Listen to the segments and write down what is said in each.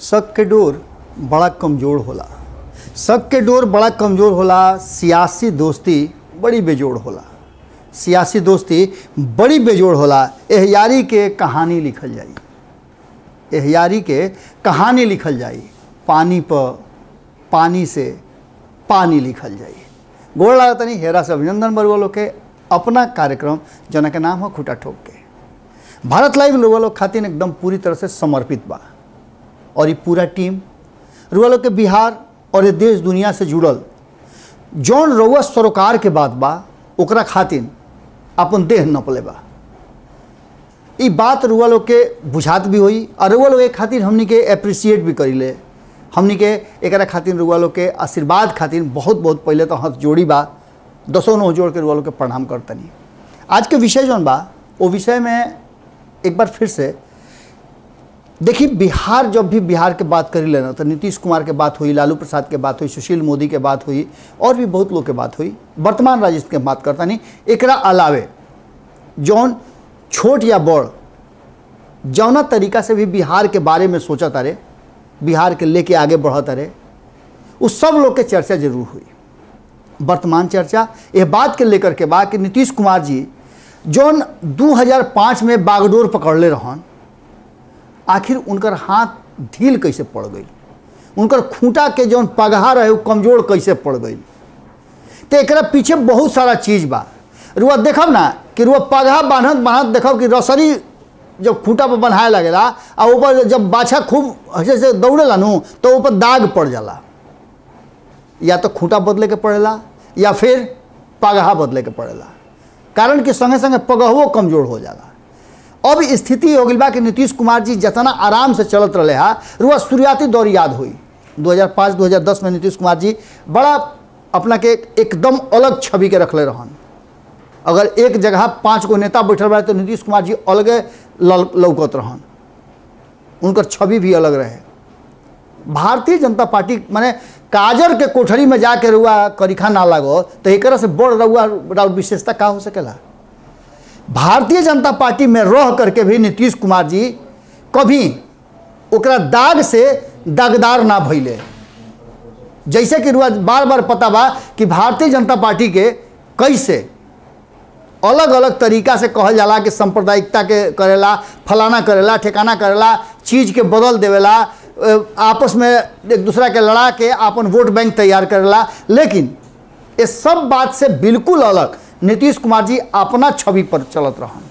शक के डोर बड़ा कमज़ोर होला। शक के डोर बड़ा कमज़ोर होला। सियासी दोस्ती बड़ी बेजोड़ होला। सियासी दोस्ती बड़ी बेजोड़ होला। एहयारी के कहानी लिखल जाई। एहयारी के कहानी लिखल जाई। पानी पर पानी से पानी लिखल जाई। गोड़ लागत नहीं हेरा से अभिनंदन बरुआ लोग के अपना कार्यक्रम जना के नाम हो खूटा ठोक के। भारत लाइव रुआ लोग खातिर एकदम पूरी तरह से समर्पित बा और ये पूरा टीम रुआ लोग के बिहार और ये देश दुनिया से जुड़ल जौन रउआ सरोकार के बात बा ओकरा खातिर अपन देह नपले बा। ई बात रुआ लोग के बुझात भी होई और रुआ लोग एक खातिर हमनी के एप्रिसिएट भी करीले। हमनी के एकरा खातिर रुआ लोग के आशीर्वाद खातिर बहुत बहुत पहले तो हाथ जोड़ी बा। दसों नौ जोड़ के रुआ लोग के प्रणाम करतनी। आज के विषय जौन बा वो विषय में एक बार फिर से देखिए, बिहार जब भी बिहार के बात करी लेना तो नीतीश कुमार के बात हुई, लालू प्रसाद के बात हुई, सुशील मोदी के बात हुई और भी बहुत लोग के बात हुई। वर्तमान राजस्व के बात करता नहीं। एकरा अलावे जौन छोट या बड़ जौना तरीका से भी बिहार के बारे में सोचा तारे, बिहार के लेके आगे बढ़ा तारे, उस सब लोग के चर्चा जरूर हुई। वर्तमान चर्चा यह बात के लेकर के बा कि नीतीश कुमार जी जौन 2005 में बागडोर पकड़ले रहन, आखिर उनकर हाथ ढील कैसे पड़ गई, उनकर खूंटा के जौन पगहा रहे वो कमजोर कैसे पड़ गई। तो एकरा पीछे बहुत सारा चीज़ बा। रुआ देखब ना कि रुआ पगहा बांधत बांधत देखब कि रसरी जब खूंटा पर बन्हाए लगेला और ऊपर जब बाछा खूब ऐसे से दौड़ेला नु तो ऊपर दाग पड़ जाला। या तो खूंटा बदले के पड़ेला या फिर पगहा बदले के पड़ेला, कारण कि संगे संगे पगहवो कमजोर हो जाला। अब स्थिति हो गई बा कि नीतीश कुमार जी जितना आराम से चलत रहे हा रुआ शुरुआती दौर याद हुई। 2005-2010 में नीतीश कुमार जी बड़ा अपना के एकदम अलग छवि के रखले रहन। अगर एक जगह 5 गो नेता बैठल रहे तो नीतीश कुमार जी अलगे लौकत रहन, उनकर छवि भी अलग रहे। भारतीय जनता पार्टी माने काजर के कोठरी में जाके रुआ करीखा ना लागो तो एक से बड़ रुआ विशेषता का हो सकेला। भारतीय जनता पार्टी में रह करके भी नीतीश कुमार जी कभी ओकरा दाग से दागदार ना भइले। जैसे कि रुआ बार बार पता बा कि भारतीय जनता पार्टी के कैसे अलग अलग तरीका से कहल जाला कि सांप्रदायिकता के करेला, फलाना करेला, ठेकाना करेला, चीज़ के बदल देवेला, आपस में एक दूसरा के लड़ा के अपन वोट बैंक तैयार करेला। लेकिन ये सब बात से बिल्कुल अलग नीतीश कुमार जी अपना छवि पर चलत रहन।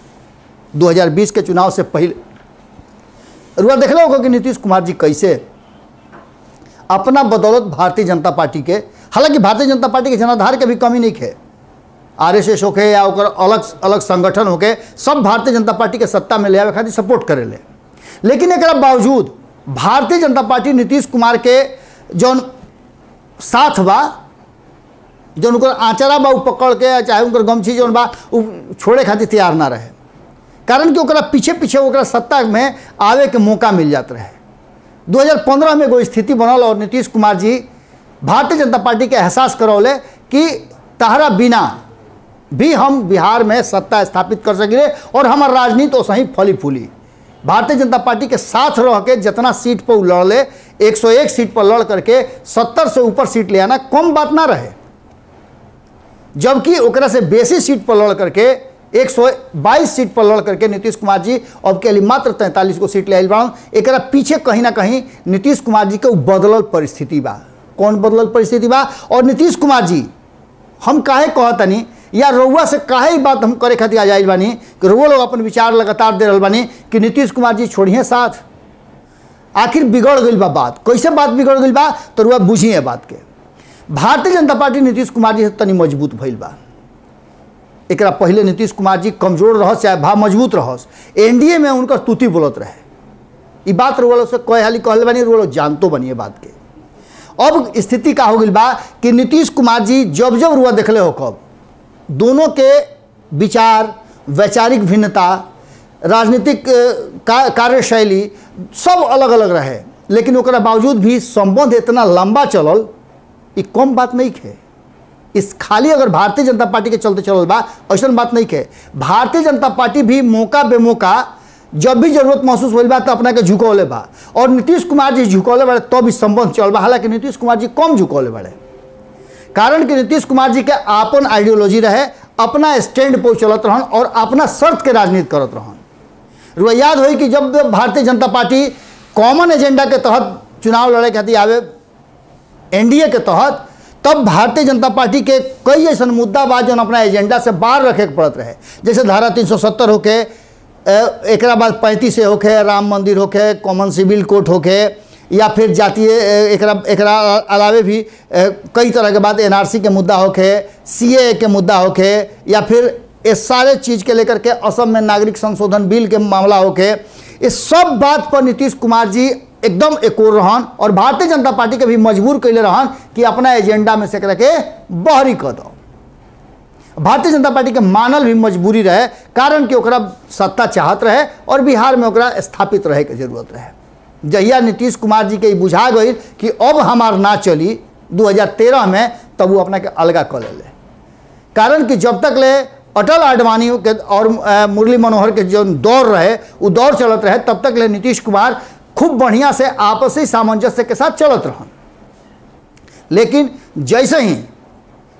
2020 के चुनाव से पहले रुआ देखले होगा कि नीतीश कुमार जी कैसे अपना बदौलत भारतीय जनता पार्टी के, हालांकि भारतीय जनता पार्टी के जनाधार के भी कमी नहीं है, आरएसएस होके या ओकर अलग अलग संगठन होके सब भारतीय जनता पार्टी के सत्ता में ले आवे खातिर सपोर्ट करेले। लेकिन एकरा बावजूद भारतीय जनता पार्टी नीतीश कुमार के जौन साथ बा, जौन उनकर आंचरा बा पकड़ के चाहे उनकर गमछी जौन बा छोड़े खातिर तैयार ना रहे, कारण कि ओकरा पीछे पीछे ओकरा सत्ता में आवे के मौका मिल जात रहे। 2015 में एगो स्थिति बनल और नीतीश कुमार जी भारतीय जनता पार्टी के एहसास करौले कि तहरा बिना भी हम बिहार में सत्ता स्थापित कर सकिले और हमार राजनीति सही फली फूली। भारतीय जनता पार्टी के साथ रह के जितना सीट पर लड़ले, 101 सीट पर लड़ करके 70 से ऊपर सीट ले आना कम बात ना रहे, जबकि ओकरा से बेसी सीट पर लड़ करके 122 सीट पर लड़ करके नीतीश कुमार जी अब के लिए मात्र 43 को सीट ले आइल बाड़न। एकरा पीछे कहीं ना कहीं नीतीश कुमार जी के बदलल परिस्थिति बा। कौन बदलल परिस्थिति बा और नीतीश कुमार जी हम काहे कहतनी या रउआ से काहे बात हम करे खातिर आ जाइल बानी कि रउआ लोग अपन विचार लगातार दे रहल बानी कि नीतीश कुमार जी छोड़िए साथ। आखिर बिगड़ गई बा बात, कैसे बात बिगड़ गई बा तो रउआ बुझिए बात के। भारतीय जनता पार्टी नीतीश कुमार जी से तनी मजबूत भइल बा। एकरा पहले नीतीश कुमार जी कमजोर रहस चाहे भा मजबूत रहस, एनडीए में उनकर तूती बोलत रहे। ये बात रउआ लोग से कई हाली कहले बानी, रउआ लोग जानतो बनिए बात के। अब स्थिति का हो गई बा कि नीतीश कुमार जी जब जब रुआ देखले हो कब दोनों के विचार, वैचारिक भिन्नता, राजनीतिक कार्यशैली सब अलग अलग रहे, लेकिन ओकरा बावजूद भी संबंध इतना लंबा चलल, ये कम बात नहीं है। इस खाली अगर भारतीय जनता पार्टी के चलते चलल बा ऐसा बात नहीं है। भारतीय जनता पार्टी भी मौका बेमौका जब भी जरूरत महसूस होल बा तो अपना के झुकौले बा, और नीतीश कुमार जी झुकौले बाड़े तो भी संबंध चल बा। हालांकि नीतीश कुमार जी कम झुकौले बाड़े, कारण कि नीतीश कुमार जी के आपन आइडियोलॉजी रहे, अपना स्टैंड पर चलत रहन और अपना शर्त के राजनीति करत रहन। रुआ याद होई कि जब Bharatiya Janata party common agenda के तहत चुनाव लड़े खातिर आवे एनडीए के तहत, तब भारतीय जनता पार्टी के कई ऐसा मुद्दा बा जो अपना एजेंडा से बाहर रखे के पड़त रहे, जैसे धारा 370 होके, एक बाद 35 होके, राम मंदिर होके, कॉमन सिविल कोर्ट होके, या फिर जातीय एकरा अलावे भी कई तरह के बात एनआरसी के मुद्दा होके, सीए के मुद्दा होके, या फिर इस सारे चीज़ के लेकर के असम में नागरिक संशोधन बिल के मामला होके, इस सब बात पर नीतीश कुमार जी एकदम एकोर रहन और भारतीय जनता पार्टी के भी मजबूर कैले रहन कि अपना एजेंडा में से के बहरी कर दो। भारतीय जनता पार्टी के मानल भी मजबूरी रहे, कारण कि ओकरा सत्ता चाहत रहे और बिहार में ओकरा स्थापित रहे के जरूरत रहे। जहिया नीतीश कुमार जी के बुझा गई कि अब हमार ना चली 2013 में, तब वो अपना के अलगा कर ले, कारण कि जब तक ले अटल आडवाणी के और मुरली मनोहर के जो दौर रहे वो दौर चलत रहे, तब तक ले नीतीश कुमार खूब बढ़िया से आपसी सामंजस्य के साथ चलत रहन। लेकिन जैसे ही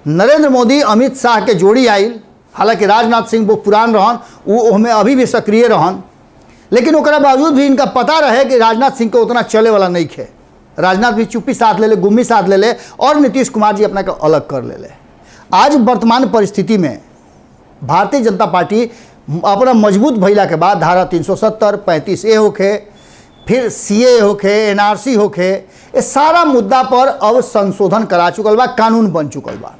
नरेंद्र मोदी अमित शाह के जोड़ी आयल, हालांकि राजनाथ सिंह वो पुरान रहन, वो में अभी भी सक्रिय रहन, लेकिन ओकरा बावजूद भी इनका पता रहे कि राजनाथ सिंह को उतना चले वाला नहीं खे। राजनाथ भी चुप्पी साथ ले ले, गुम्मी साथ ले ले और नीतीश कुमार जी अपना को अलग कर ले। आज वर्तमान परिस्थिति में भारतीय जनता पार्टी अपना मजबूत भइला के बाद धारा 370, 35A होके, फिर सीए होके, एनआरसी होके, ये सारा मुद्दा पर अब संशोधन करा चुकल बा, कानून बन चुकल बा।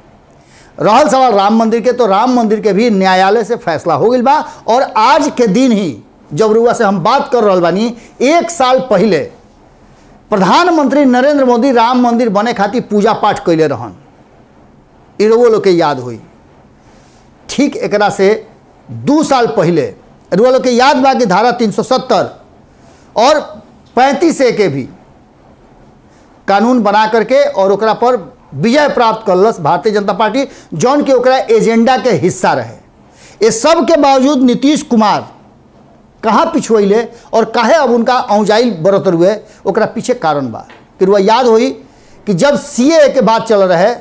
रहल सवाल राम मंदिर के, तो राम मंदिर के भी न्यायालय से फैसला हो गई बा, और आज के दिन ही जब रुआ से हम बात कर रहा बानी, 1 साल पहले प्रधानमंत्री नरेंद्र मोदी राम मंदिर बने खातिर पूजा पाठ कैले रहन। इ रुआ लोग के याद हुई। ठीक एकरा से 2 साल पहले रुआ लोग के याद बा कि धारा 370 और 35A के भी कानून बना करके और ओकरा पर विजय प्राप्त करलस भारतीय जनता पार्टी, जौन के ओकरा एजेंडा के हिस्सा रहे। ये सब के बावजूद नीतीश कुमार कहाँ पिछुएले और काहे अब उनका औंजाइल बरत हुए, ओकरा पीछे कारण बा कि रुआ याद होई कि जब सीए के बात चल रहे,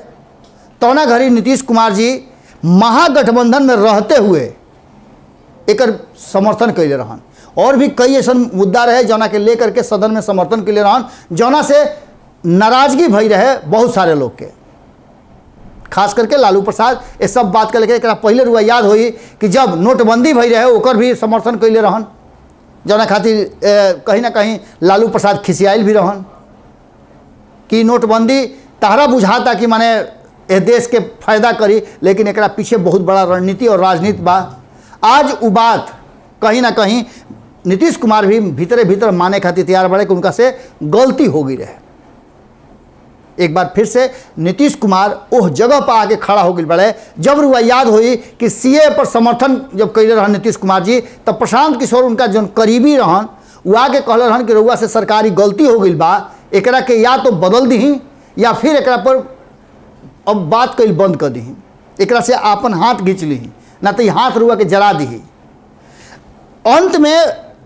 तौना घड़ी नीतीश कुमार जी महागठबंधन में रहते हुए एकर समर्थन कैले रहन, और भी कई ऐसा मुद्दा रहे जौना के लेकर के सदन में समर्थन कैले रहन, जौना से नाराजगी भई रहे बहुत सारे लोग के, खास करके लालू प्रसाद। ये सब बात के लेकर एकरा पहले रुआ याद होई कि जब नोटबंदी भई रहे ओकर भी समर्थन कैले रहन, जौना खातिर कहीं ना कहीं लालू प्रसाद खिसियाइल भी रहन कि नोटबंदी तहरा बुझाता कि माने ए देश के फायदा करी, लेकिन एकरा पीछे बहुत बड़ा रणनीति और राजनीति बा। आज वो बात कहीं ना कहीं नीतीश कुमार भी भीतरे भीतर माने खातिर तैयार बड़े कि उनका से गलती हो गई रहे। एक बार फिर से नीतीश कुमार उस जगह पर आके खड़ा हो गई बड़े, जब रुआ याद हुई कि सीए पर समर्थन जब कैले रहन नीतीश कुमार जी, तब प्रशांत किशोर उनका जो करीबी रहन वो आके कहले रहन कि रुआ से सरकारी गलती हो गई बा, एकरा के या तो बदल दी या फिर एकरा पर अब बात कल बंद कर दी, एकरा से आपन हाथ घींच ली, ना तो हाथ रुआ के जरा दी। अंत में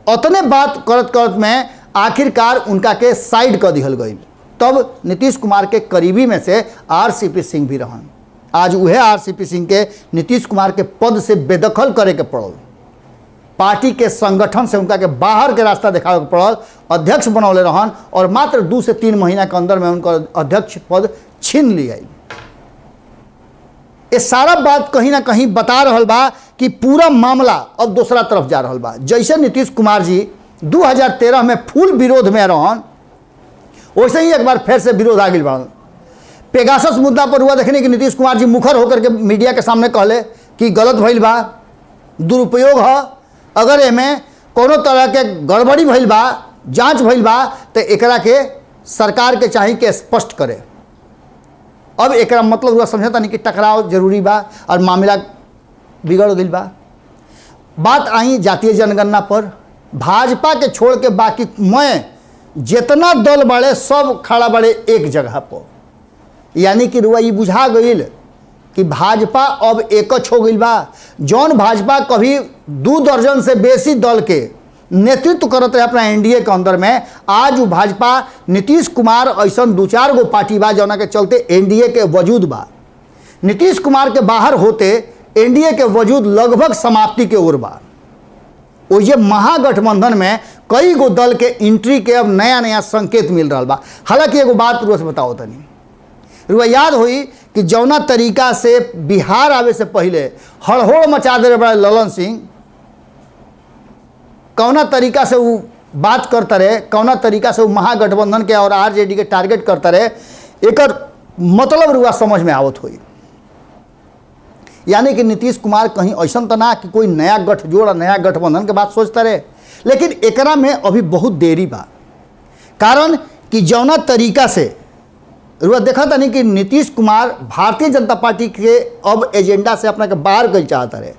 उतने बात करत करत में आखिरकार उनका के साइड कर दिहल गई। तब नीतीश कुमार के करीबी में से आरसीपी सिंह भी रहन। आज वह आरसीपी सिंह के नीतीश कुमार के पद से बेदखल करे के पड़ल, पार्टी के संगठन से उनका के बाहर के रास्ता दिखावे के पड़ल, अध्यक्ष बनौले रहन और मात्र 2 से 3 महीना के अंदर में उनका अध्यक्ष पद छीन लिया। ये सारा बात कहीं ना कहीं बता रहल बा कि पूरा मामला अब दूसरा तरफ जा रहल बा। जैसे नीतीश कुमार जी 2013 में फुल विरोध में रहन, वैसे ही एक बार फिर से विरोध आ गई बा। पेगासस मुद्दा पर हुआ देखने कि नीतीश कुमार जी मुखर होकर के मीडिया के सामने कहले कि गलत भइल बा, दुरुपयोग है, अगर एमें कोनो तरह के गड़बड़ी भइल बा, जांच भइल बा, तो एकरा के सरकार के चाहिए कि स्पष्ट करे। अब एकरा मतलब हुआ समझता नहीं कि टकराव जरूरी बा और मामला बिगड़ गई बा। बात आई जातीय जनगणना पर, भाजपा के छोड़ के बाकी मैं जितना दल बड़े सब खड़ा बड़े एक जगह पर, यानी कि रुआ ये बुझा गई कि भाजपा अब एकच हो गई बा। जौन भाजपा कभी 2 दर्जन से बेसी दल के नेतृत्व करत रहे अपना एनडीए के अंदर में। आज वो भाजपा नीतीश कुमार ऐसा 2-4 गो पार्टी बा जौना के चलते एनडीए के वजूद बा। नीतीश कुमार के बाहर होते एनडीए के वजूद लगभग समाप्ति के ओर बा। वो ये महागठबंधन में कई गो दल के एंट्री के अब नया नया संकेत मिल रहा बा। हालांकि एगो बात रुआ से बताओ तनी, रुआ याद हुई कि जौना तरीका से बिहार आवे से पहले हड़होड़ मचा दे बड़े ललन सिंह, कौना तरीका से वो बात करता रहे, कौना तरीका से वो महागठबंधन के और आरजेडी के टारगेट करता रहे, एक मतलब रुआ समझ में आवत हुई। यानी कि नीतीश कुमार कहीं ऐसा तो ना कि कोई नया गठजोड़ नया गठबंधन के बात सोचता रहे, लेकिन एकरा में अभी बहुत देरी बा। कारण कि जौना तरीका से रुआ देखा था नहीं कि नीतीश कुमार भारतीय जनता पार्टी के अब एजेंडा से अपना के बाहर कर चाहता रहे।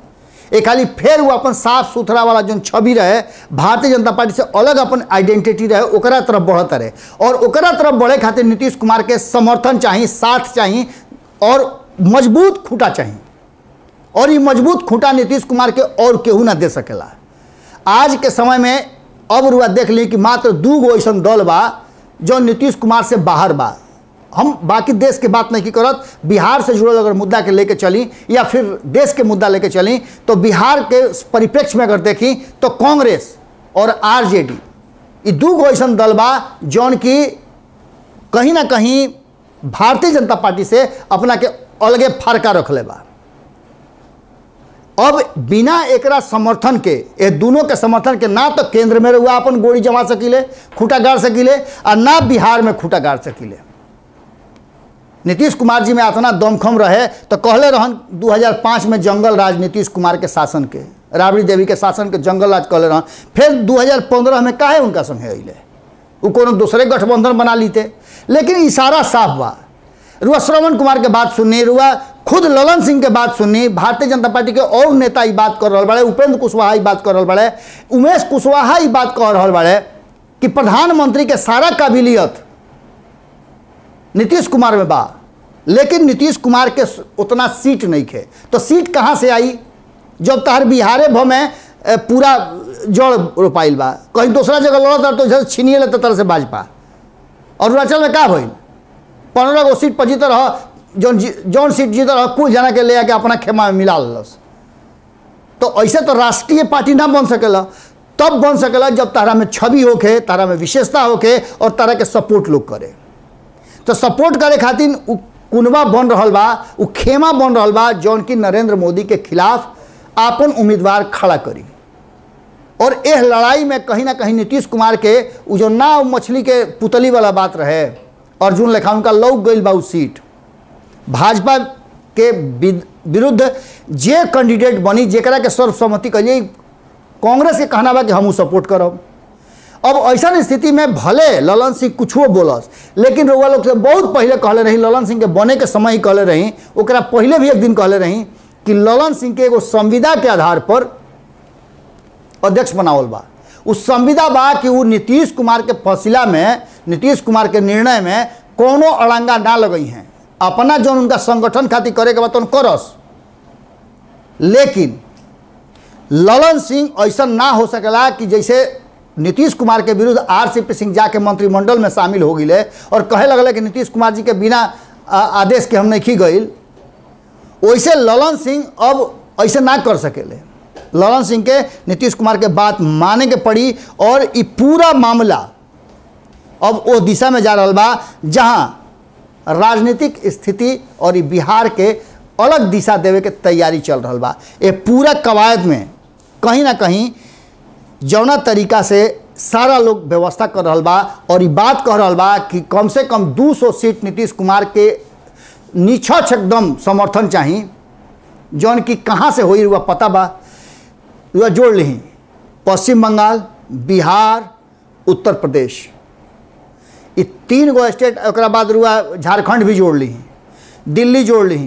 एक खाली फिर वो अपन साफ सुथरा वाला जो छवि रहे, भारतीय जनता पार्टी से अलग अपन आइडेंटिटी रहे, ओकरा तरफ बढ़त रहे। और ओकरा तरफ बढ़े खातिर नीतीश कुमार के समर्थन चाहिए, साथ चाहिए और मजबूत खूंटा चाहिए। और ये मजबूत खूंटा नीतीश कुमार के और केहू ना दे सकेला। आज के समय में अब रुआ देख ली कि मात्र 2 गो ऐसा दल बा जो नीतीश कुमार से बाहर बा। हम बाकी देश के बात नहीं की करत, बिहार से जुड़ल अगर मुद्दा के लेके चली या फिर देश के मुद्दा लेके चली तो बिहार के परिप्रेक्ष्य में अगर देखी तो कांग्रेस और आरजेडी ये 2 गो ऐसा दल बा जौन की कहीं ना कहीं भारतीय जनता पार्टी से अपना के अलगे फरका रखले बा। अब बिना एकरा समर्थन के, ये दोनों के समर्थन के ना तो केंद्र में रहुआ अपन गोली जमा सकीले, खूंटा गाड़ सकीले, और ना बिहार में खूंटा गाड़ सकीले। नीतीश कुमार जी में इतना दमखम रहे तो कहले रहन 2005 में जंगल राज नीतीश कुमार के शासन के, राबड़ी देवी के शासन के जंगल राज कहले रहन। फिर 2015 में काहे उनका संगे अइले, वो कोनो दूसरे गठबंधन बना लीते। लेकिन इशारा साफ बा। रुआ श्रवण कुमार के बात सुननी, रुआ खुद ललन सिंह के बात सुननी, भारतीय जनता पार्टी के और नेता ये बात कर रहा बड़े, उपेंद्र कुशवाहा ये बात कर रहा बड़े, उमेश कुशवाहा ये बात कह रहा बड़े कि प्रधानमंत्री के सारा काबिलियत नीतीश कुमार में बा, लेकिन नीतीश कुमार के उतना सीट नहीं खे। तो सीट कहाँ से आई जब तहर बिहारे भर में पूरा जड़ रोपाइल बा, कहीं दूसरा जगह लड़त तो इधर छीनिए लेते तरह से भाजपा। और अरुणाचल में का भइल, 15 गो सीट पर जीत रहा, जौन सीट जीत रहा कुछ जना के ले आके अपना खेमा में मिला लस। तो ऐसे तो राष्ट्रीय पार्टी ना बन सकेला, तब बन सकेला जब तारा में छवि होके, तारा में विशेषता होके और तारा के सपोर्ट लोग करे। तो सपोर्ट करे खातिर कुनबा बन रहा बा, उ खेमा बन रहा बा जौन की नरेंद्र मोदी के खिलाफ आपन उम्मीदवार खड़ा करी। और यह लड़ाई में कहीं ना कहीं नीतीश कुमार के उ जो नाव मछली के पुतली वाला बात रहे, अर्जुन लेखा उनका लौक गई बा उ सीट। भाजपा के विरुद्ध जे कैंडिडेट बनी, जेकरा के सर्वसम्मति करिए, कांग्रेस के कहना बा कि हम सपोर्ट करब। अब ऐसा स्थिति में भले ललन सिंह कुछो बोलस, लेकिन रउआ लोग से बहुत पहले कहले रही, ललन सिंह के बने के समय ही कहले रही, ओकरा पहले भी एक दिन कहले रही कि ललन सिंह के एगो संविदा के आधार पर अध्यक्ष बनावल बा। उस संविदा बा कि वो नीतीश कुमार के फैसला में, नीतीश कुमार के निर्णय में कोनो अड़ंगा ना लगई हैं। अपना जो उनका संगठन खातिर करे के बाद तो करस, लेकिन ललन सिंह ऐसा ना हो सकेला कि जैसे नीतीश कुमार के विरुद्ध आरसीपी सिंह जाके मंत्रिमंडल में शामिल हो गए और कहे लगले कि नीतीश कुमार जी के बिना आदेश के हम नहीं गई। वैसे ललन सिंह अब ऐसे ना कर सकेले। ललन सिंह के नीतीश कुमार के बात माने के पड़ी और ये पूरा मामला अब वो दिशा में जा रहा बा जहां राजनीतिक स्थिति और ये बिहार के अलग दिशा देवे के तैयारी चल रहा बा। ये पूरा कवायद में कहीं ना कहीं जौना तरीका से सारा लोग व्यवस्था कर रहा बा और ये बात कह रहा बा कि कम से कम 200 सीट नीतीश कुमार के निष्पक्ष एकदम समर्थन चाहिए, जौन की कहाँ से होई रुआ पता बा। रुआ जोड़ ली पश्चिम बंगाल, बिहार, उत्तर प्रदेश, ये 3 गो स्टेट, एक बाद रुआ झारखंड भी जोड़ ली, दिल्ली जोड़ ली।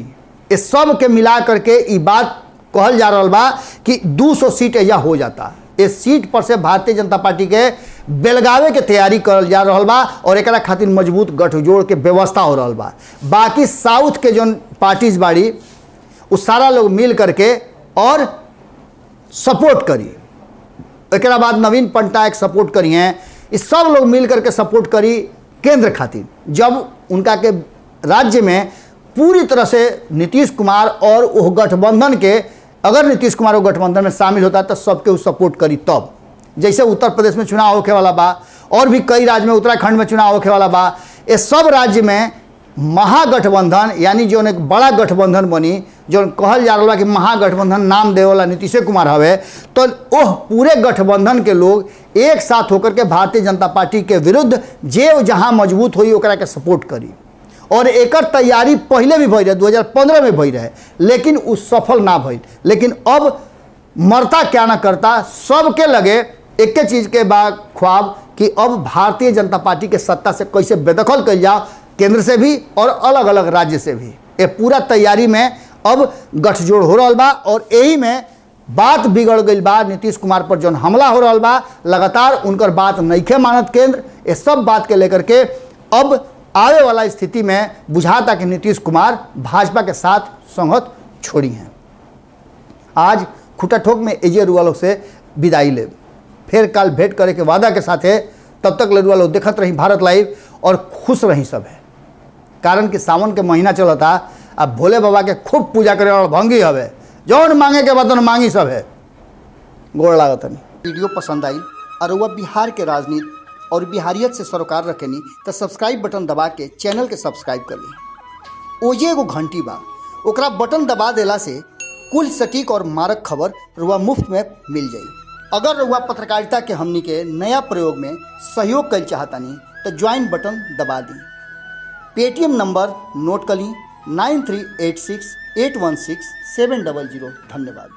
ये सब के मिला करके ये बात कहल जा रहा बा कि 200 सीट एजा हो जाता। इस सीट पर से भारतीय जनता पार्टी के बेलगावे के तैयारी करल जा रहा बा और एकरा खातिर मजबूत गठजोड़ के व्यवस्था हो रहा बा। बाकी साउथ के जो पार्टीज बाड़ी वो सारा लोग मिल करके और सपोर्ट करी। एक बाद नवीन पटनायक सपोर्ट करी हैं, इस सब लोग मिल करके सपोर्ट करी केंद्र खातिर। जब उनका के राज्य में पूरी तरह से नीतीश कुमार और वो गठबंधन के, अगर नीतीश कुमार वो गठबंधन में शामिल होता तो सबके वो सपोर्ट करी। तब जैसे उत्तर प्रदेश में चुनाव होने वाला बा और भी कई राज्य में, उत्तराखंड में चुनाव होने वाला बा, ये सब राज्य में महागठबंधन यानी जो एक बड़ा गठबंधन बनी, जो कहल जा रहा कि महागठबंधन नाम दे वाला नीतीश कुमार हवे, तो वह पूरे गठबंधन के लोग एक साथ होकर के भारतीय जनता पार्टी के विरुद्ध जे जहां मजबूत हुई ओकरा के सपोर्ट करी। और एकर तैयारी पहले भी भई रहे, 2015 में भई रहे, लेकिन उ सफल ना भई। लेकिन अब मरता क्या ना करता, सबके लगे एक चीज़ के बाद ख्वाब कि अब भारतीय जनता पार्टी के सत्ता से कैसे बेदखल कल जाओ, केंद्र से भी और अलग अलग राज्य से भी। ये पूरा तैयारी में अब गठजोड़ हो रहा बा और यही में बात बिगड़ गई बा। नीतीश कुमार पर जौन हमला हो रहा बा, लगातार उनकर बात नइखे मानत केंद्र। ये सब बात के लेकर के अब आवे वाला स्थिति में बुझाता कि नीतीश कुमार भाजपा के साथ संगत छोड़ी हैं। आज खुटा ठोक में एजे रुआ लोग से विदाई ले, फिर कल भेंट करे के वादा के साथ है। तब तक लड़ुआ लोग देखत रही भारत लाइव और खुश रही सब है, कारण कि सावन के महीना चलता। अब भोले बाबा के खूब पूजा करे और भंगी हवे, जौन मांगे के बाद मांगी सब है। गोड़ लागत नहीं। वीडियो पसंद आई और वह बिहार के राजनीति और बिहारियत से सरोकार रखेनी तो सब्सक्राइब बटन दबा के चैनल के सब्सक्राइब कर ली। ओजे एगो घंटी बा, ओकरा बटन दबा देला से कुल सटीक और मारक खबर रुआ मुफ्त में मिल जाई। अगर रुआ पत्रकारिता के हमनी के नया प्रयोग में सहयोग कर चाहतानी तो ज्वाइन बटन दबा दी। पेटीएम नंबर नोट कर ली 9386816700। धन्यवाद।